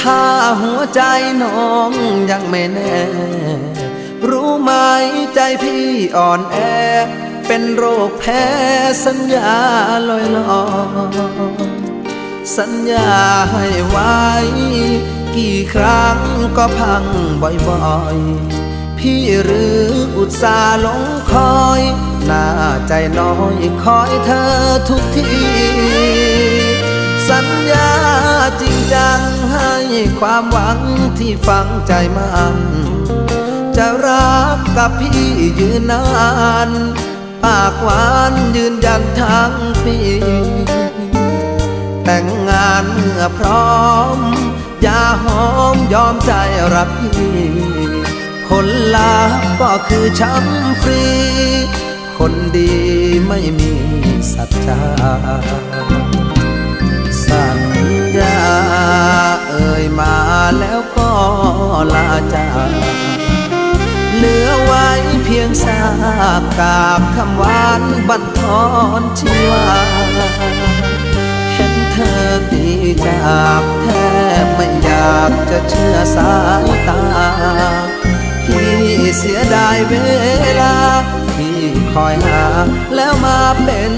ถ้าหัวใจน้องยังไม่แน่ รู้ไหมใจพี่อ่อนแอเป็นโรคแพ้สัญญาลอยลอยสัญญาให้ไว้กี่ครั้งก็พังบ่อยๆพี่หรืออุตส่าห์หลงคอยหน้าใจน้อยคอยเธอทุกทีสัญญาจริงจังให้ความหวังที่ฝังใจมันจะรักกับพี่ยืนนานปากหวานยืนยันทั้งปีแต่งงานเมื่อพร้อมอย่าหอมยอมใจรักพี่ผลลัพธ์ก็คือช้ำฟรีคนดีไม่มีสัจจาสัญญาเอ่ยมาแล้วก็ลาจากเหลือไว้เพียงซากกาบคำหวานบั่นทอนชีวาเห็นเธอดีจากแทบไม่อยากจะเชื่อสายตาพี่เสียดายเวลาที่คอยหาแล้วมาเป็น